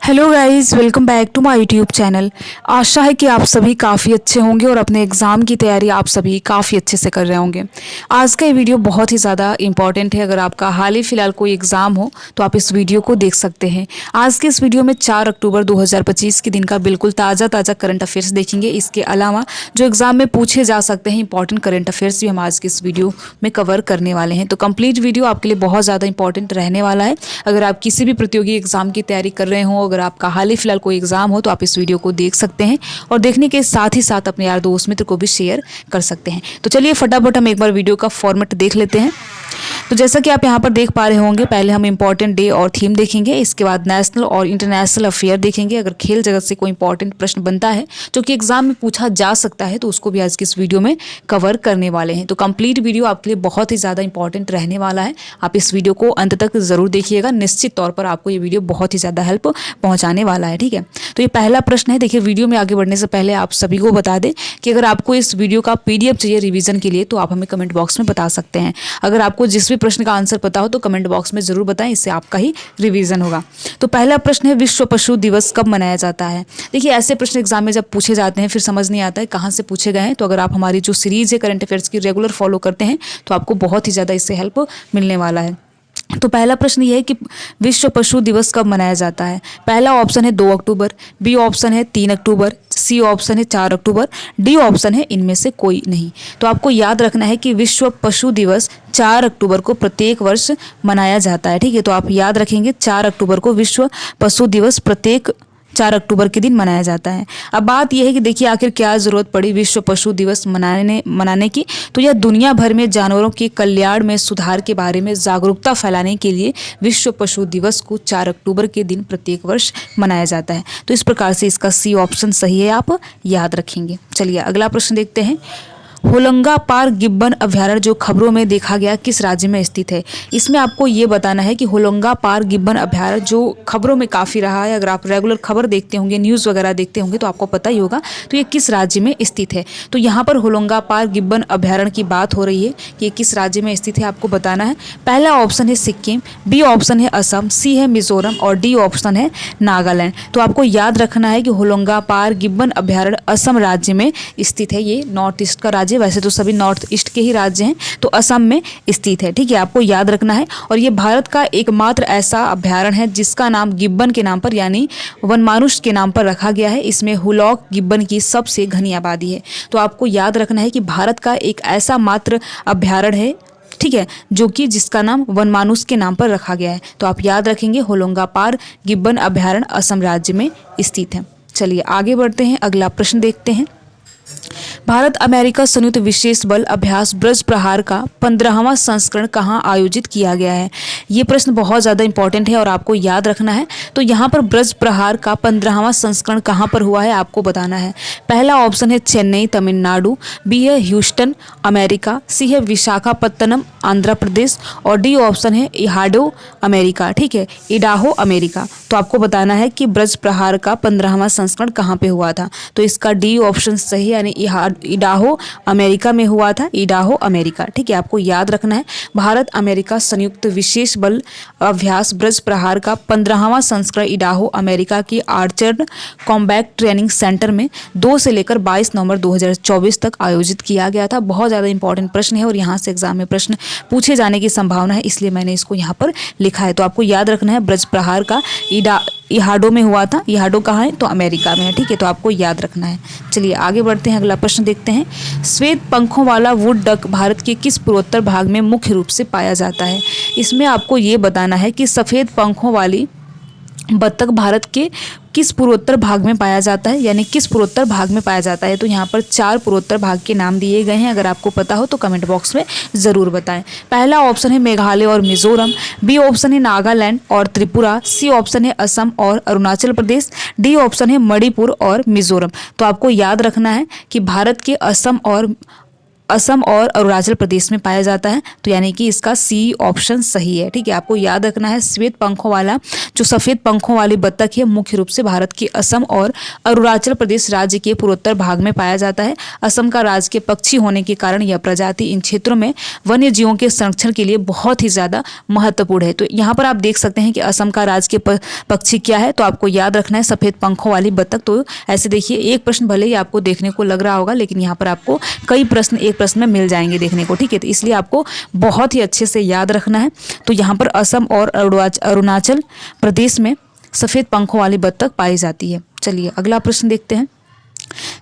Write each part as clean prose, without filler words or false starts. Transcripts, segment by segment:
Hello guys, welcome back to my YouTube channel. आशा है कि आप सभी काफ़ी अच्छे होंगे और अपने एग्ज़ाम की तैयारी आप सभी काफ़ी अच्छे से कर रहे होंगे। आज का ये वीडियो बहुत ही ज़्यादा इंपॉर्टेंट है। अगर आपका हाल ही फिलहाल कोई एग्ज़ाम हो तो आप इस वीडियो को देख सकते हैं। आज के इस वीडियो में 4 अक्टूबर 2025 के दिन का बिल्कुल ताज़ा करंट अफेयर्स देखेंगे। इसके अलावा जो एग्ज़ाम में पूछे जा सकते हैं इंपॉर्टेंट करंट अफेयर्स भी हम आज के इस वीडियो में कवर करने वाले हैं। तो कंप्लीट वीडियो आपके लिए बहुत ज़्यादा इंपॉर्टेंट रहने वाला है। अगर आप किसी भी प्रतियोगी एग्ज़ाम की तैयारी कर रहे हो, अगर आपका हाल ही फिलहाल कोई एग्जाम हो तो आप इस वीडियो को देख सकते हैं और देखने के साथ ही साथ अपने यार दोस्त मित्र को भी शेयर कर सकते हैं। तो चलिए फटाफट हम एक बार वीडियो का फॉर्मेट देख लेते हैं। तो जैसा कि आप यहाँ पर देख पा रहे होंगे, पहले हम इंपॉर्टेंट डे और थीम देखेंगे, इसके बाद नेशनल और इंटरनेशनल अफेयर देखेंगे। अगर खेल जगत से कोई इंपॉर्टेंट प्रश्न बनता है जो कि एग्जाम में पूछा जा सकता है तो उसको भी आज की इस वीडियो में कवर करने वाले हैं। तो कंप्लीट वीडियो आपके लिए बहुत ही ज़्यादा इंपॉर्टेंट रहने वाला है। आप इस वीडियो को अंत तक जरूर देखिएगा, निश्चित तौर पर आपको ये वीडियो बहुत ही ज़्यादा हेल्प पहुँचाने वाला है। ठीक है, तो ये पहला प्रश्न है। देखिए, वीडियो में आगे बढ़ने से पहले आप सभी को बता दें कि अगर आपको इस वीडियो का PDF चाहिए रिवीजन के लिए तो आप हमें कमेंट बॉक्स में बता सकते हैं। अगर आपको जिस भी प्रश्न का आंसर पता हो तो कमेंट बॉक्स में जरूर बताएं, इससे आपका ही रिवीजन होगा। तो पहला प्रश्न है, विश्व पशु दिवस कब मनाया जाता है? देखिए, ऐसे प्रश्न एग्जाम में जब पूछे जाते हैं फिर समझ नहीं आता है कहाँ से पूछे गए हैं। तो अगर आप हमारी जो सीरीज है करंट अफेयर्स की रेगुलर फॉलो करते हैं तो आपको बहुत ही ज़्यादा इससे हेल्प मिलने वाला है। तो पहला प्रश्न ये है कि विश्व पशु दिवस कब मनाया जाता है? पहला ऑप्शन है 2 अक्टूबर, बी ऑप्शन है 3 अक्टूबर, सी ऑप्शन है 4 अक्टूबर, डी ऑप्शन है इनमें से कोई नहीं। तो आपको याद रखना है कि विश्व पशु दिवस 4 अक्टूबर को प्रत्येक वर्ष मनाया जाता है। ठीक है, तो आप याद रखेंगे 4 अक्टूबर को विश्व पशु दिवस प्रत्येक 4 अक्टूबर के दिन मनाया जाता है। अब बात यह है कि देखिए आखिर क्या ज़रूरत पड़ी विश्व पशु दिवस मनाने की। तो यह दुनिया भर में जानवरों के कल्याण में सुधार के बारे में जागरूकता फैलाने के लिए विश्व पशु दिवस को 4 अक्टूबर के दिन प्रत्येक वर्ष मनाया जाता है। तो इस प्रकार से इसका सी ऑप्शन सही है, आप याद रखेंगे। चलिए अगला प्रश्न देखते हैं। होलंगा पार गिब्बन अभ्यारण्य जो खबरों में देखा गया किस राज्य में स्थित है? इसमें आपको ये बताना है कि होलंगा पार गिब्बन अभ्यारण्य जो खबरों में काफ़ी रहा है, अगर आप रेगुलर खबर देखते होंगे, न्यूज़ वगैरह देखते होंगे तो आपको पता ही होगा। तो ये किस राज्य में स्थित है? तो यहाँ पर होलंगा पार गिब्बन अभ्यारण्य की बात हो रही है कि ये किस राज्य में स्थित है, आपको बताना है। पहला ऑप्शन है सिक्किम, बी ऑप्शन है असम, सी है मिजोरम और डी ऑप्शन है नागालैंड। तो आपको याद रखना है कि होलंगा पार गिब्बन अभ्यारण्य असम राज्य में स्थित है। ये नॉर्थ ईस्ट का राज्य, वैसे तो सभी नॉर्थ ईस्ट के ही राज्य हैं, तो असम में स्थित है। ठीक है, आपको याद रखना है। और ये भारत का एकमात्र ऐसा अभ्यारण्य है जिसका नाम गिब्बन के नाम पर यानी वनमानुष के नाम पर रखा गया है। इसमें हुलॉक गिब्बन की सबसे घनी आबादी है। तो आपको याद रखना है कि भारत का एक ऐसा मात्र अभ्यारण्य है, ठीक है, जो कि जिसका नाम वनमानुष के नाम पर रखा गया है। तो आप याद रखेंगे होलंगा पार गिब्बन अभ्यारण्य असम राज्य में स्थित है। चलिए आगे बढ़ते हैं, अगला प्रश्न देखते हैं। भारत अमेरिका संयुक्त विशेष बल अभ्यास ब्रज प्रहार का 15वां संस्करण कहाँ आयोजित किया गया है? ये प्रश्न बहुत ज़्यादा इंपॉर्टेंट है और आपको याद रखना है। तो यहाँ पर ब्रज प्रहार का 15वां संस्करण कहाँ पर हुआ है, आपको बताना है। पहला ऑप्शन है चेन्नई तमिलनाडु, बी है ह्यूस्टन अमेरिका, सी है विशाखापत्तनम आंध्र प्रदेश और डी ऑप्शन है इडाहो अमेरिका। ठीक है, इडाहो अमेरिका। तो आपको बताना है कि ब्रज प्रहार का 15वां संस्करण कहाँ पे हुआ था। तो इसका डी ऑप्शन सही है, यानी इडाहो अमेरिका में हुआ था, इडाहो अमेरिका। ठीक है, आपको याद रखना है। भारत अमेरिका संयुक्त विशेष बल अभ्यास ब्रज प्रहार का 15वां संस्करण इडाहो अमेरिका की आर्चर कॉम्बैट ट्रेनिंग सेंटर में 2 से लेकर 22 नवंबर 2024 तक आयोजित किया गया था। बहुत ज़्यादा इंपॉर्टेंट प्रश्न है और यहाँ से एग्जाम में प्रश्न पूछे जाने की संभावना है, इसलिए मैंने इसको यहाँ पर लिखा है। तो आपको याद रखना है ब्रज प्रहार का इडाहो में हुआ था। इडाहो कहाँ है? तो अमेरिका में है। ठीक है, तो आपको याद रखना है। चलिए आगे बढ़ते हैं, अगला प्रश्न देखते हैं। श्वेत पंखों वाला वुड डक भारत के किस पूर्वोत्तर भाग में मुख्य रूप से पाया जाता है? इसमें आपको ये बताना है कि सफ़ेद पंखों वाली बत्तख भारत के किस पूर्वोत्तर भाग में पाया जाता है, यानी किस पूर्वोत्तर भाग में पाया जाता है। तो यहाँ पर 4 पूर्वोत्तर भाग के नाम दिए गए हैं, अगर आपको पता हो तो कमेंट बॉक्स में ज़रूर बताएं। पहला ऑप्शन है मेघालय और मिजोरम, बी ऑप्शन है नागालैंड और त्रिपुरा, सी ऑप्शन है असम और अरुणाचल प्रदेश, डी ऑप्शन है मणिपुर और मिजोरम। तो आपको याद रखना है कि भारत के असम और असम और अरुणाचल प्रदेश में पाया जाता है। तो यानी कि इसका सी ऑप्शन सही है। ठीक है, आपको याद रखना है श्वेत पंखों वाला जो सफ़ेद पंखों वाली बत्तख है मुख्य रूप से भारत के असम और अरुणाचल प्रदेश राज्य के पूर्वोत्तर भाग में पाया जाता है। असम का राजकीय पक्षी होने के कारण यह प्रजाति इन क्षेत्रों में वन्य जीवों के संरक्षण के लिए बहुत ही ज़्यादा महत्वपूर्ण है। तो यहाँ पर आप देख सकते हैं कि असम का राजकीय पक्षी क्या है, तो आपको याद रखना है सफ़ेद पंखों वाली बत्तख। तो ऐसे देखिए, एक प्रश्न भले ही आपको देखने को लग रहा होगा, लेकिन यहाँ पर आपको कई प्रश्न एक प्रश्न में मिल जाएंगे देखने को। ठीक है, तो इसलिए आपको बहुत ही अच्छे से याद रखना है। तो यहाँ पर असम और अरुणाचल प्रदेश में सफ़ेद पंखों वाली बत्तख पाई जाती है। चलिए अगला प्रश्न देखते हैं।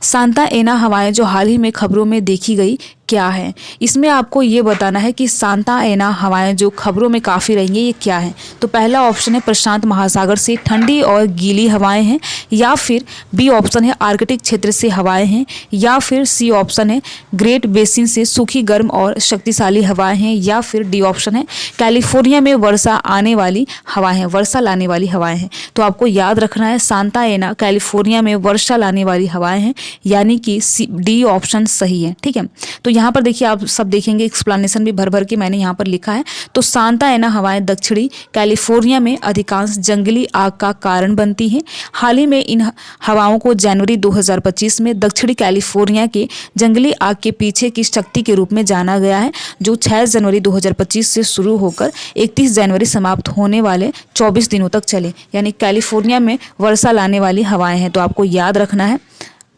सांता एना हवाएं जो हाल ही में खबरों में देखी गई क्या है? इसमें आपको ये बताना है कि सांता एना हवाएं जो खबरों में काफ़ी रहेंगी ये क्या है। तो पहला ऑप्शन है प्रशांत महासागर से ठंडी और गीली हवाएं हैं, या फिर बी ऑप्शन है आर्कटिक क्षेत्र से हवाएं हैं, या फिर सी ऑप्शन है ग्रेट बेसिन से सूखी गर्म और शक्तिशाली हवाएं हैं, या फिर डी ऑप्शन है कैलिफोर्निया में वर्षा आने वाली हवाएं हैं, वर्षा लाने वाली हवाएं हैं। तो आपको याद रखना है सांता एना कैलिफोर्निया में वर्षा लाने वाली हवाएं हैं, यानी कि डी ऑप्शन सही है। ठीक है, तो यहाँ पर देखिए आप सब देखेंगे एक्सप्लेनेशन भी भर भर के मैंने यहाँ पर लिखा है। तो सांता एना हवाएं दक्षिणी कैलिफोर्निया में अधिकांश जंगली आग का कारण बनती हैं। हाल ही में इन हवाओं को जनवरी 2025 में दक्षिणी कैलिफोर्निया के जंगली आग के पीछे की शक्ति के रूप में जाना गया है, जो 6 जनवरी 2025 से शुरू होकर 31 जनवरी समाप्त होने वाले 24 दिनों तक चले, यानी कैलिफोर्निया में वर्षा लाने वाली हवाएं हैं। तो आपको याद रखना है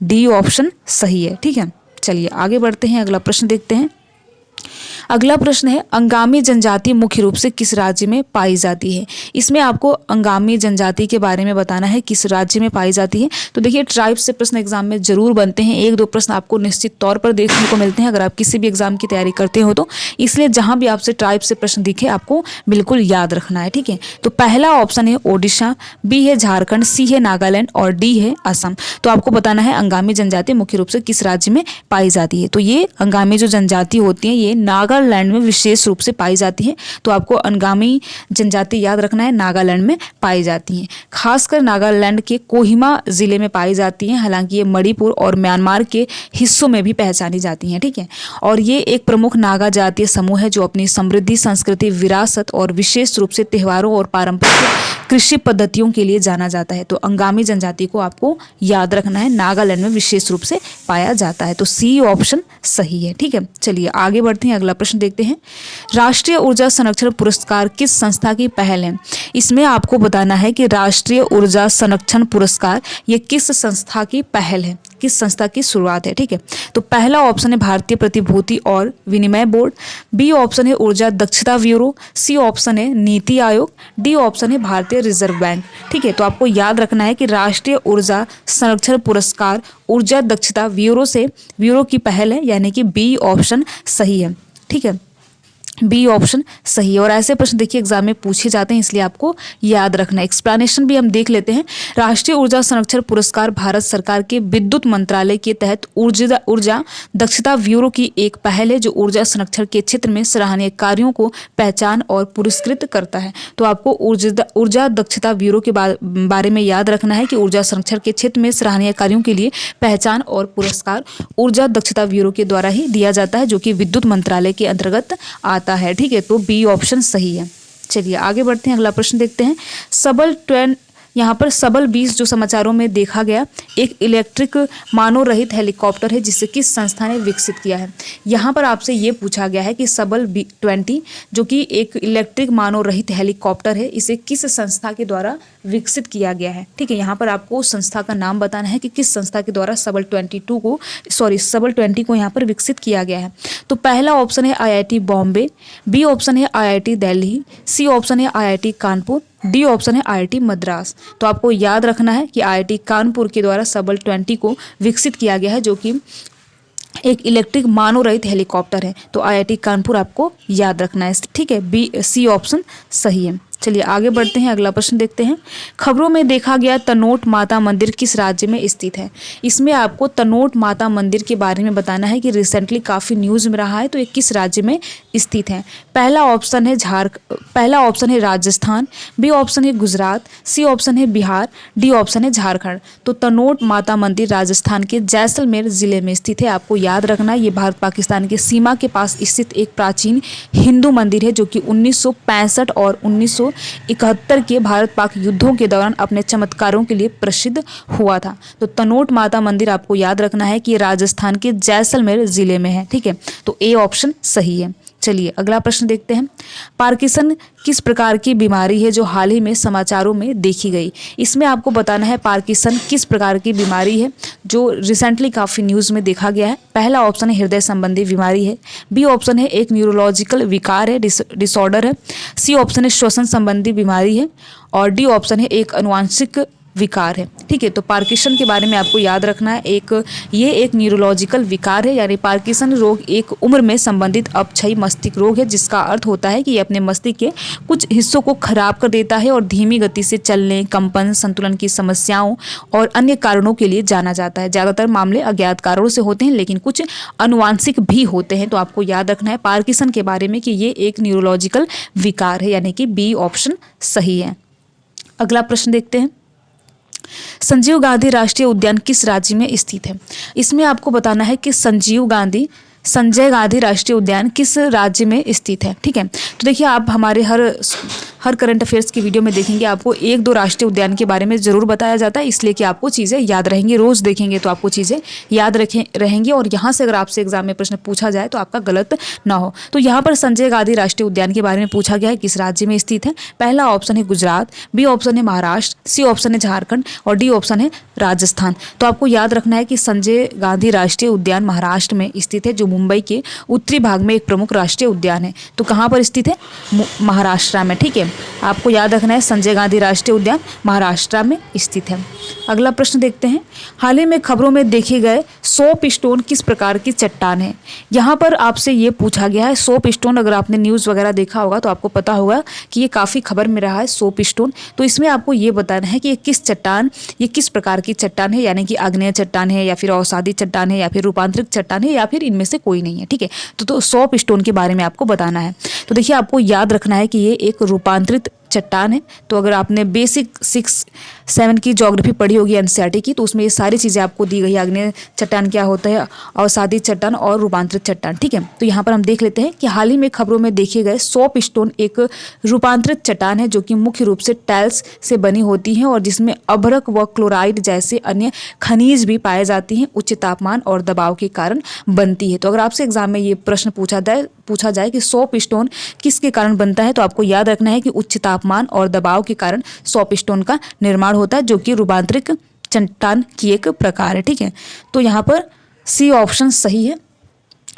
डी ऑप्शन सही है। ठीक है, चलिए आगे बढ़ते हैं, अगला प्रश्न देखते हैं। अगला प्रश्न है अंगामी जनजाति मुख्य रूप से किस राज्य में पाई जाती है? इसमें आपको अंगामी जनजाति के बारे में बताना है किस राज्य में पाई जाती है। तो देखिए ट्राइब से प्रश्न एग्जाम में जरूर बनते हैं, एक दो प्रश्न आपको निश्चित तौर पर देखने को मिलते हैं अगर आप किसी भी एग्जाम की तैयारी करते हो तो, इसलिए जहां भी आपसे ट्राइब से प्रश्न दिखे आपको बिल्कुल याद रखना है। ठीक है, तो पहला ऑप्शन है ओडिशा, बी है झारखंड, सी है नागालैंड और डी है असम। तो आपको बताना है अंगामी जनजाति मुख्य रूप से किस राज्य में पाई जाती है। तो ये अंगामी जो जनजाति होती है ये नागालैंड में विशेष रूप से पाई जाती है। तो आपको अंगामी जनजाति याद रखना है नागालैंड में पाई जाती हैं। खासकर नागालैंड के कोहिमा जिले में पाई जाती हैं, हालांकि ये मणिपुर और म्यांमार के हिस्सों में भी पहचानी जाती हैं। ठीक है, और ये एक प्रमुख नागा जातीय समूह है जो अपनी समृद्धि, संस्कृति, विरासत और विशेष रूप से त्योहारों और पारंपरिक कृषि पद्धतियों के लिए जाना जाता है। तो अंगामी जनजाति को आपको याद रखना है नागालैंड में विशेष रूप से पाया जाता है। तो सी ऑप्शन सही है। ठीक है, चलिए आगे बढ़ते हैं, अगला प्रश्न देखते हैं। राष्ट्रीय ऊर्जा संरक्षण पुरस्कार किस संस्था की पहल है? इसमें आपको बताना है कि राष्ट्रीय ऊर्जा संरक्षण पुरस्कार ये किस संस्था की पहल है, किस संस्था की शुरुआत है। ठीक है, तो पहला ऑप्शन है भारतीय प्रतिभूति और विनिमय बोर्ड, बी ऑप्शन है ऊर्जा दक्षता ब्यूरो, सी ऑप्शन है नीति आयोग, डी ऑप्शन है भारतीय रिजर्व बैंक। ठीक है, तो आपको याद रखना है कि राष्ट्रीय ऊर्जा संरक्षण पुरस्कार ऊर्जा दक्षता ब्यूरो की पहल है, यानी कि बी ऑप्शन सही है। ठीक है, बी ऑप्शन सही है। और ऐसे प्रश्न देखिए एग्जाम में पूछे जाते हैं, इसलिए आपको याद रखना है। एक्सप्लेनेशन भी हम देख लेते हैं। राष्ट्रीय ऊर्जा संरक्षण पुरस्कार भारत सरकार के विद्युत मंत्रालय के तहत ऊर्जा दक्षता ब्यूरो की एक पहल है जो ऊर्जा संरक्षण के क्षेत्र में सराहनीय कार्यों को पहचान और पुरस्कृत करता है। तो आपको ऊर्जा दक्षता ब्यूरो के बारे में याद रखना है कि ऊर्जा संरक्षण के क्षेत्र में सराहनीय कार्यों के लिए पहचान और पुरस्कार ऊर्जा दक्षता ब्यूरो के द्वारा ही दिया जाता है, जो कि विद्युत मंत्रालय के अंतर्गत आता है। ठीक है, तो बी ऑप्शन सही है। चलिए आगे बढ़ते हैं, अगला प्रश्न देखते हैं। सबल 20 जो समाचारों में देखा गया एक इलेक्ट्रिक मानव रहित हेलीकॉप्टर है जिसे किस संस्था ने विकसित किया है। यहाँ पर आपसे ये पूछा गया है कि सबल 20 जो कि एक इलेक्ट्रिक मानव रहित हेलीकॉप्टर है, इसे किस संस्था के द्वारा विकसित किया गया है। ठीक है, यहाँ पर आपको संस्था का नाम बताना है कि किस संस्था के द्वारा सबल 20 को यहाँ पर विकसित किया गया है। तो पहला ऑप्शन है IIT बॉम्बे, बी ऑप्शन है IIT दिल्ली, सी ऑप्शन है IIT कानपुर, डी ऑप्शन है IIT मद्रास। तो आपको याद रखना है कि IIT कानपुर के द्वारा सबल 20 को विकसित किया गया है, जो कि एक इलेक्ट्रिक मानव रहित हेलीकॉप्टर है। तो IIT कानपुर आपको याद रखना है। ठीक है, बी सी ऑप्शन सही है। चलिए आगे बढ़ते हैं, अगला प्रश्न देखते हैं। खबरों में देखा गया तनोट माता मंदिर किस राज्य में स्थित है? इसमें आपको तनोट माता मंदिर के बारे में बताना है कि रिसेंटली काफ़ी न्यूज़ में रहा है, तो ये किस राज्य में स्थित है? पहला ऑप्शन है राजस्थान, बी ऑप्शन है गुजरात, सी ऑप्शन है बिहार, डी ऑप्शन है झारखंड। तो तनोट माता मंदिर राजस्थान के जैसलमेर जिले में स्थित है। आपको याद रखना है ये भारत पाकिस्तान के सीमा के पास स्थित एक प्राचीन हिंदू मंदिर है जो कि 1965 और 1971 के भारत पाक युद्धों के दौरान अपने चमत्कारों के लिए प्रसिद्ध हुआ था। तो तनोट माता मंदिर आपको याद रखना है कि राजस्थान के जैसलमेर जिले में है। ठीक है, तो ए ऑप्शन सही है। चलिए अगला प्रश्न देखते हैं। पार्किंसन किस प्रकार की बीमारी है जो हाल ही में समाचारों में देखी गई? इसमें आपको बताना है पार्किंसन किस प्रकार की बीमारी है जो रिसेंटली काफ़ी न्यूज़ में देखा गया है। पहला ऑप्शन है हृदय संबंधी बीमारी है, बी ऑप्शन है एक न्यूरोलॉजिकल विकार है, डिसऑर्डर है, सी ऑप्शन है श्वसन संबंधी बीमारी है और डी ऑप्शन है एक अनुवांशिक विकार है। ठीक है, तो पार्किंसन के बारे में आपको याद रखना है ये एक न्यूरोलॉजिकल विकार है, यानी पार्किंसन रोग एक उम्र में संबंधित अपक्षयी मस्तिष्क रोग है, जिसका अर्थ होता है कि ये अपने मस्तिष्क के कुछ हिस्सों को खराब कर देता है और धीमी गति से चलने, कंपन, संतुलन की समस्याओं और अन्य कारणों के लिए जाना जाता है। ज़्यादातर मामले अज्ञात कारणों से होते हैं, लेकिन कुछ अनुवांशिक भी होते हैं। तो आपको याद रखना है पार्किंसन के बारे में कि ये एक न्यूरोलॉजिकल विकार है, यानी कि बी ऑप्शन सही है। अगला प्रश्न देखते हैं। संजीव गांधी राष्ट्रीय उद्यान किस राज्य में स्थित है? इसमें आपको बताना है कि संजय गांधी राष्ट्रीय उद्यान किस राज्य में स्थित है। ठीक है, तो देखिए आप हमारे हर करंट अफेयर्स की वीडियो में देखेंगे आपको एक दो राष्ट्रीय उद्यान के बारे में ज़रूर बताया जाता है, इसलिए कि आपको चीज़ें याद रहेंगी। रोज़ देखेंगे तो आपको चीज़ें याद रहेंगी और यहाँ से अगर आपसे एग्जाम में प्रश्न पूछा जाए तो आपका गलत ना हो। तो यहाँ पर संजय गांधी राष्ट्रीय उद्यान के बारे में पूछा गया है किस राज्य में स्थित है। पहला ऑप्शन है गुजरात, बी ऑप्शन है महाराष्ट्र, सी ऑप्शन है झारखंड और डी ऑप्शन है राजस्थान। तो आपको याद रखना है कि संजय गांधी राष्ट्रीय उद्यान महाराष्ट्र में स्थित है, जो मुंबई के उत्तरी भाग में एक प्रमुख राष्ट्रीय उद्यान है। तो कहाँ पर स्थित है? महाराष्ट्र में। ठीक है, आपको याद रखना है संजय गांधी राष्ट्रीय उद्यान महाराष्ट्र में स्थित है। अगला प्रश्न देखते हैं। हाल ही में खबरों में देखे गए सोप स्टोन किस प्रकार की चट्टान है? यहाँ पर आपसे ये पूछा गया है सोप स्टोन। अगर आपने न्यूज़ वगैरह देखा होगा तो आपको पता होगा कि ये काफ़ी खबर में रहा है सोप स्टोन। तो इसमें आपको ये बताना है कि ये किस प्रकार की चट्टान है, यानी कि आग्नेय चट्टान है या फिर अवसादी चट्टान है या फिर रूपांतरित चट्टान है या फिर इनमें से कोई नहीं है। ठीक है, तो सोप स्टोन के बारे में आपको बताना है। तो देखिए आपको याद रखना है कि ये एक रूपांतरित चट्टान है। तो अगर आपने बेसिक 6-7 की ज्योग्राफी पढ़ी होगी एनसीईआरटी की, तो उसमें ये सारी चीज़ें आपको दी गई है। आग्नेय चट्टान क्या होता है, अवसादी चट्टान और रूपांतरित चट्टान। ठीक है, तो यहाँ पर हम देख लेते हैं कि हाल ही में खबरों में देखे गए सोप स्टोन एक रूपांतरित चट्टान है जो कि मुख्य रूप से टाइल्स से बनी होती है और जिसमें अभ्रक व क्लोराइड जैसे अन्य खनिज भी पाए जाती हैं, उच्च तापमान और दबाव के कारण बनती है। तो अगर आपसे एग्जाम में ये प्रश्न पूछा जाए कि सोप स्टोन किसके कारण बनता है, तो आपको याद रखना है कि उच्च तापमान और दबाव के कारण सोप स्टोन का निर्माण होता है, जो कि रूपांतरित चट्टान की एक प्रकार है। ठीक है, तो यहाँ पर सी ऑप्शन सही है।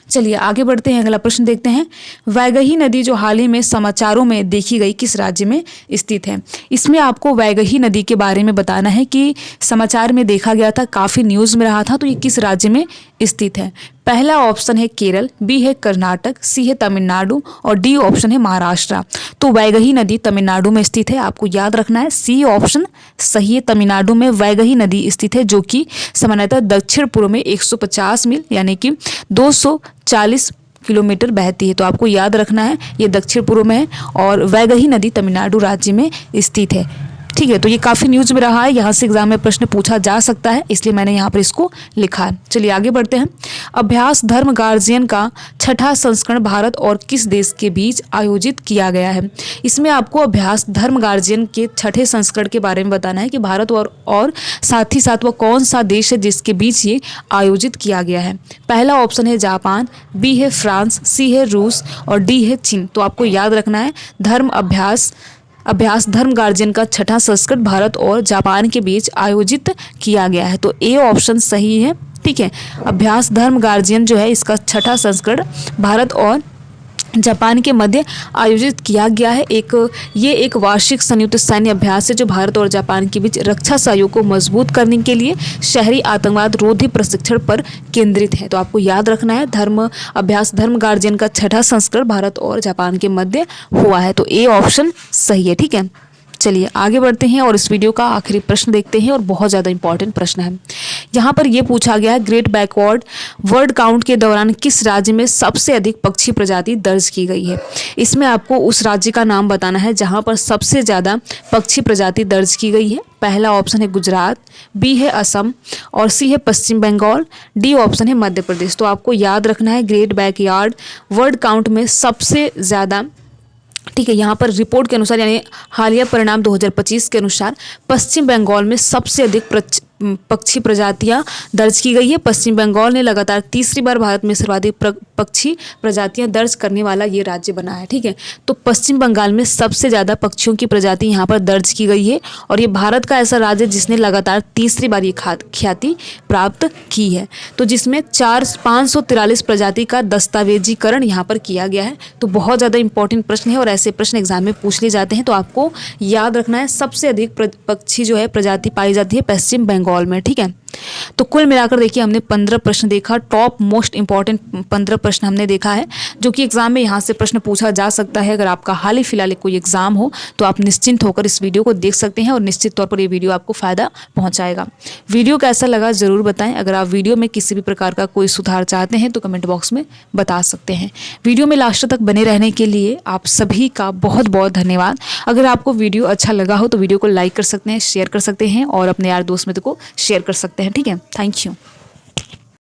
चलिए आगे बढ़ते हैं, अगला प्रश्न देखते हैं। वैगही नदी जो हाल ही में समाचारों में देखी गई किस राज्य में स्थित है? इसमें आपको वैगही नदी के बारे में बताना है कि समाचार में देखा गया था, काफ़ी न्यूज़ में रहा था, तो ये किस राज्य में स्थित है? पहला ऑप्शन है केरल, बी है कर्नाटक, सी है तमिलनाडु और डी ऑप्शन है महाराष्ट्र। तो वैगही नदी तमिलनाडु में स्थित है, आपको याद रखना है सी ऑप्शन सही है। तमिलनाडु में वैगही नदी स्थित है जो कि सामान्यतः दक्षिण पूर्व में 150 मील यानी कि 240 किलोमीटर बहती है। तो आपको याद रखना है ये दक्षिण पूर्व में है और वैगही नदी तमिलनाडु राज्य में स्थित है। ठीक है, तो ये काफ़ी न्यूज़ में रहा है, यहाँ से एग्जाम में प्रश्न पूछा जा सकता है, इसलिए मैंने यहाँ पर इसको लिखा है। चलिए आगे बढ़ते हैं। अभ्यास धर्म गार्जियन का 6ठा संस्करण भारत और किस देश के बीच आयोजित किया गया है? इसमें आपको अभ्यास धर्म गार्जियन के 6ठे संस्करण के बारे में बताना है कि भारत और साथ ही साथ वह कौन सा देश है जिसके बीच ये आयोजित किया गया है। पहला ऑप्शन है जापान, बी है फ्रांस, सी है रूस और डी है चीन। तो आपको याद रखना है अभ्यास धर्म गार्जियन का 6ठा संस्करण भारत और जापान के बीच आयोजित किया गया है। तो ए ऑप्शन सही है। ठीक है, अभ्यास धर्म गार्जियन जो है इसका 6ठा संस्करण भारत और जापान के मध्य आयोजित किया गया है। ये एक वार्षिक संयुक्त सैन्य अभ्यास है जो भारत और जापान के बीच रक्षा सहयोग को मजबूत करने के लिए शहरी आतंकवाद रोधी प्रशिक्षण पर केंद्रित है। तो आपको याद रखना है, धर्म गार्जियन का 6वां संस्करण भारत और जापान के मध्य हुआ है। तो ए ऑप्शन सही है। ठीक है, चलिए आगे बढ़ते हैं और इस वीडियो का आखिरी प्रश्न देखते हैं, और बहुत ज़्यादा इंपॉर्टेंट प्रश्न है। यहाँ पर ये पूछा गया है, ग्रेट बैकवर्ड वर्ड काउंट के दौरान किस राज्य में सबसे अधिक पक्षी प्रजाति दर्ज की गई है। इसमें आपको उस राज्य का नाम बताना है जहाँ पर सबसे ज़्यादा पक्षी प्रजाति दर्ज की गई है। पहला ऑप्शन है गुजरात, बी है असम और सी है पश्चिम बंगाल, डी ऑप्शन है मध्य प्रदेश। तो आपको याद रखना है, ग्रेट बैकयार्ड वर्ड काउंट में सबसे ज़्यादा, ठीक है, यहाँ पर रिपोर्ट के अनुसार यानी हालिया परिणाम 2025 के अनुसार पश्चिम बंगाल में सबसे अधिक पक्षी प्रजातियां दर्ज की गई है। पश्चिम बंगाल ने लगातार तीसरी बार भारत में सर्वाधिक पक्षी प्रजातियां दर्ज करने वाला ये राज्य बना है। ठीक है, तो पश्चिम बंगाल में सबसे ज़्यादा पक्षियों की प्रजाति यहाँ पर दर्ज की गई है, और ये भारत का ऐसा राज्य जिसने लगातार तीसरी बार ये ख्याति प्राप्त की है। तो जिसमें 543 प्रजाति का दस्तावेजीकरण यहाँ पर किया गया है। तो बहुत ज़्यादा इंपॉर्टेंट प्रश्न है और ऐसे प्रश्न एग्जाम में पूछ लिए जाते हैं। तो आपको याद रखना है, सबसे अधिक पक्षी जो है प्रजाति पाई जाती है पश्चिम बंगाल में। ठीक है, तो कुल मिलाकर देखिए हमने 15 प्रश्न देखा, टॉप मोस्ट इंपॉर्टेंट 15 प्रश्न हमने देखा है, जो कि एग्जाम में यहाँ से प्रश्न पूछा जा सकता है। अगर आपका हाल ही फिलहाल कोई एग्जाम हो तो आप निश्चिंत होकर इस वीडियो को देख सकते हैं, और निश्चित तौर पर ये वीडियो आपको फायदा पहुंचाएगा। वीडियो कैसा लगा जरूर बताएं। अगर आप वीडियो में किसी भी प्रकार का कोई सुधार चाहते हैं तो कमेंट बॉक्स में बता सकते हैं। वीडियो में लास्ट तक बने रहने के लिए आप सभी का बहुत बहुत धन्यवाद। अगर आपको वीडियो अच्छा लगा हो तो वीडियो को लाइक कर सकते हैं, शेयर कर सकते हैं और अपने यार दोस्त मित्र को शेयर कर सकते हैं। ठीक है, थैंक यू।